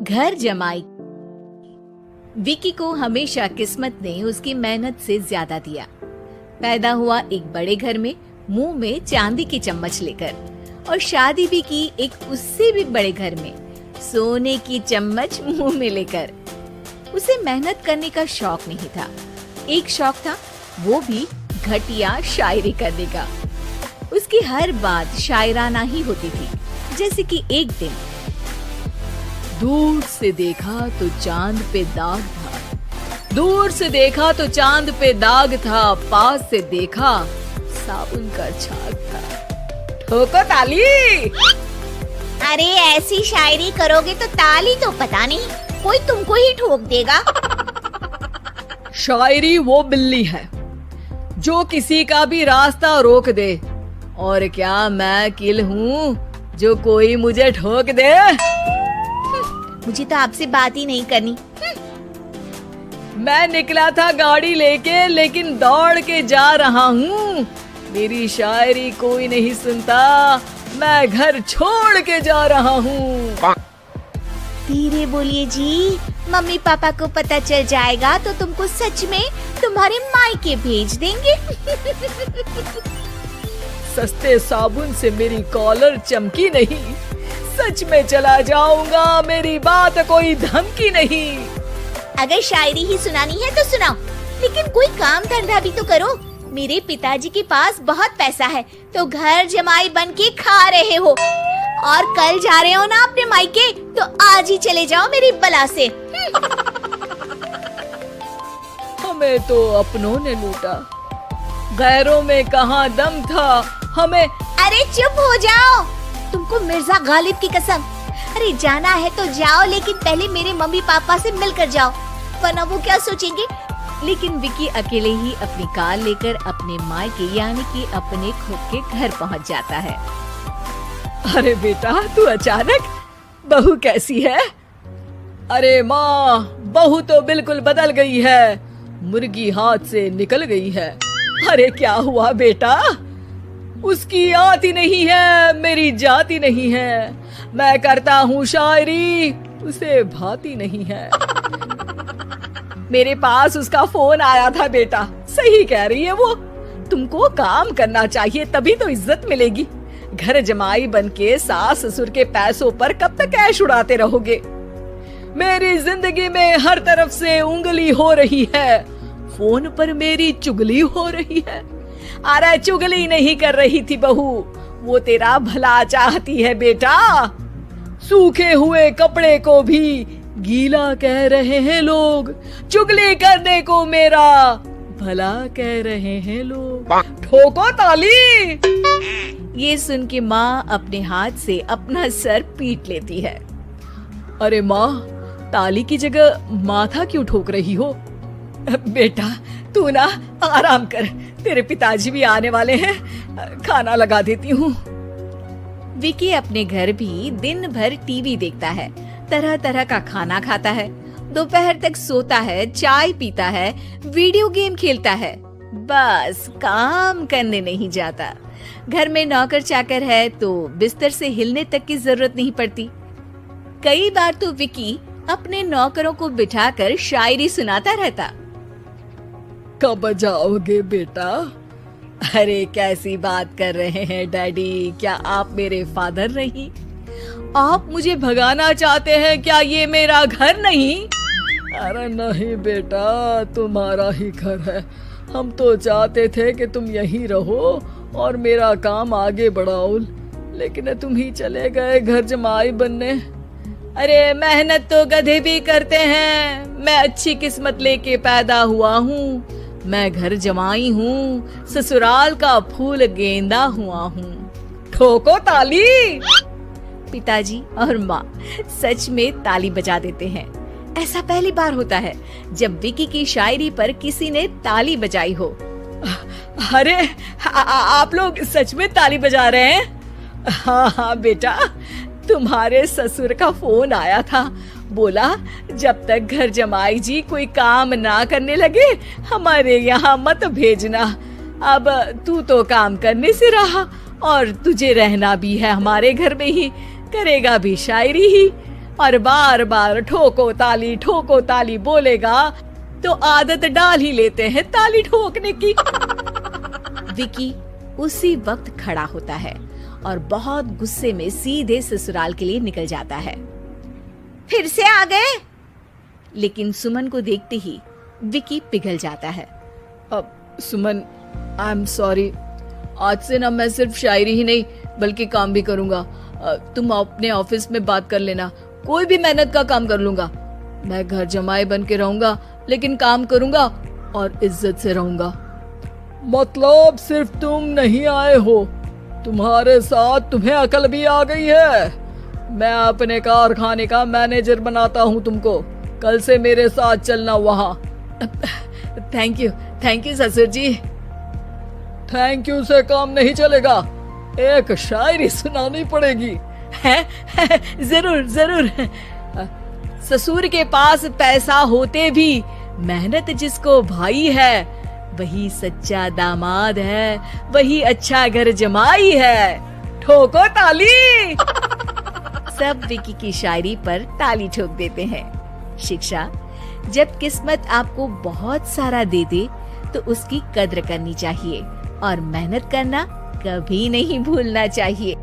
घर जमाई। विकी को हमेशा किस्मत ने उसकी मेहनत से ज्यादा दिया। पैदा हुआ एक बड़े घर में, मुंह में चांदी की चम्मच लेकर, और शादी भी की एक उससे भी बड़े घर में, सोने की चम्मच मुंह में लेकर। उसे मेहनत करने का शौक नहीं था, एक शौक था, वो भी घटिया शायरी करने का। उसकी हर बात शायराना ही होती थी। जैसे कि एक दिन, दूर से देखा तो चांद पे दाग था, दूर से देखा तो चांद पे दाग था, पास से देखा साबुन का छाग था। ठोको ताली। अरे ऐसी शायरी करोगे तो ताली तो पता नहीं, कोई तुमको ही ठोक देगा। शायरी वो बिल्ली है जो किसी का भी रास्ता रोक दे, और क्या मैं किल हूँ जो कोई मुझे ठोक दे। मुझे तो आपसे बात ही नहीं करनी। मैं निकला था गाड़ी लेके, लेकिन दौड़ के जा रहा हूँ। मेरी शायरी कोई नहीं सुनता, मैं घर छोड़ के जा रहा हूँ। धीरे बोलिए जी, मम्मी पापा को पता चल जाएगा तो तुमको सच में तुम्हारे मायके भेज देंगे। सस्ते साबुन से मेरी कॉलर चमकी नहीं, सच में चला जाऊंगा, मेरी बात कोई धमकी नहीं। अगर शायरी ही सुनानी है तो सुनाओ, लेकिन कोई काम धंधा भी तो करो। मेरे पिताजी के पास बहुत पैसा है, तो घर जमाई बन के खा रहे हो, और कल जा रहे हो ना अपने मायके, तो आज ही चले जाओ मेरी बला से। हमें तो अपनों ने लूटा, गैरों में कहाँ दम था हमें। अरे चुप हो जाओ, तुमको मिर्जा गालिब की कसम। अरे जाना है तो जाओ, लेकिन पहले मेरे मम्मी पापा से मिलकर जाओ, वरना वो क्या सोचेंगे। लेकिन विकी अकेले ही अपनी कार लेकर अपने मायके यानी कि अपने खुद के घर पहुंच जाता है। अरे बेटा, तू अचानक, बहू कैसी है? अरे माँ, बहू तो बिल्कुल बदल गई है, मुर्गी हाथ से निकल गई है। अरे क्या हुआ बेटा? उसकी आती नहीं है, मेरी जाती नहीं है, मैं करता हूँ शायरी, उसे भाती नहीं है। मेरे पास उसका फोन आया था बेटा, सही कह रही है वो, तुमको काम करना चाहिए तभी तो इज्जत मिलेगी। घर जमाई बनके सास ससुर के पैसों पर कब तक ऐश उड़ाते रहोगे? मेरी जिंदगी में हर तरफ से उंगली हो रही है, फोन पर मेरी चुगली हो रही है। अरे चुगली नहीं कर रही थी बहू, वो तेरा भला चाहती है बेटा। सूखे हुए कपड़े को भी गीला कह रहे हैं लोग, चुगली करने को मेरा भला कह रहे हैं लोग। ठोको ताली। ये सुन के माँ अपने हाथ से अपना सर पीट लेती है। अरे माँ, ताली की जगह माथा क्यों ठोक रही हो? बेटा तू ना आराम कर, तेरे पिताजी भी आने वाले हैं, खाना लगा देती हूँ। विकी अपने घर भी दिन भर टीवी देखता है, तरह तरह का खाना खाता है, दोपहर तक सोता है, चाय पीता है, वीडियो गेम खेलता है, बस काम करने नहीं जाता। घर में नौकर चाकर है तो बिस्तर से हिलने तक की जरूरत नहीं पड़ती। कई बार तो विकी अपने नौकरों को बिठाकर शायरी सुनाता रहता। कब जाओगे बेटा? अरे कैसी बात कर रहे हैं डैडी, क्या आप मेरे फादर नहीं? आप मुझे भगाना चाहते हैं क्या? ये मेरा घर नहीं। अरे नहीं बेटा, तुम्हारा ही घर है, हम तो चाहते थे कि तुम यहीं रहो और मेरा काम आगे बढ़ाओ, लेकिन तुम ही चले गए घर जमाई बनने। अरे मेहनत तो गधे भी करते हैं, मैं अच्छी किस्मत लेके पैदा हुआ हूँ, मैं घर जमाई हूँ, ससुराल का फूल गेंदा हुआ हूँ। ठोको ताली। पिताजी और माँ सच में ताली बजा देते हैं। ऐसा पहली बार होता है जब विकी की शायरी पर किसी ने ताली बजाई हो। अरे आप लोग सच में ताली बजा रहे हैं? हाँ हाँ बेटा, तुम्हारे ससुर का फोन आया था, बोला जब तक घर जमाई जी कोई काम ना करने लगे हमारे यहाँ मत भेजना। अब तू तो काम करने से रहा और तुझे रहना भी है हमारे घर में ही, करेगा भी शायरी ही। और बार बार ठोको ताली बोलेगा तो आदत डाल ही लेते हैं ताली ठोकने की। विकी उसी वक्त खड़ा होता है और बहुत गुस्से में सीधे ससुराल के लिए निकल जाता है। फिर से आ गए? लेकिन सुमन को देखते ही विकी पिघल जाता है। अब सुमन, आई एम सॉरी, आज से ना मैं सिर्फ शायरी ही नहीं बल्कि काम भी करूंगा। तुम अपने ऑफिस में बात कर लेना, कोई भी मेहनत का काम कर लूंगा। मैं घर जमाई बन के रहूंगा लेकिन काम करूंगा और इज्जत से रहूंगा। मतलब सिर्फ तुम नहीं आए हो, तुम्हारे साथ तुम्हें अकल भी आ गई है। मैं अपने कारखाने का मैनेजर बनाता हूँ तुमको, कल से मेरे साथ चलना वहाँ। थैंक यू ससुर जी। थैंक यू से काम नहीं चलेगा, एक शायरी सुनानी पड़ेगी। है जरूर। ससुर के पास पैसा होते भी मेहनत जिसको भाई है, वही सच्चा दामाद है, वही अच्छा घर जमाई है। ठोको ताली। सब विकी की शायरी पर ताली ठोक देते हैं। शिक्षा, जब किस्मत आपको बहुत सारा दे दे तो उसकी कद्र करनी चाहिए और मेहनत करना कभी नहीं भूलना चाहिए।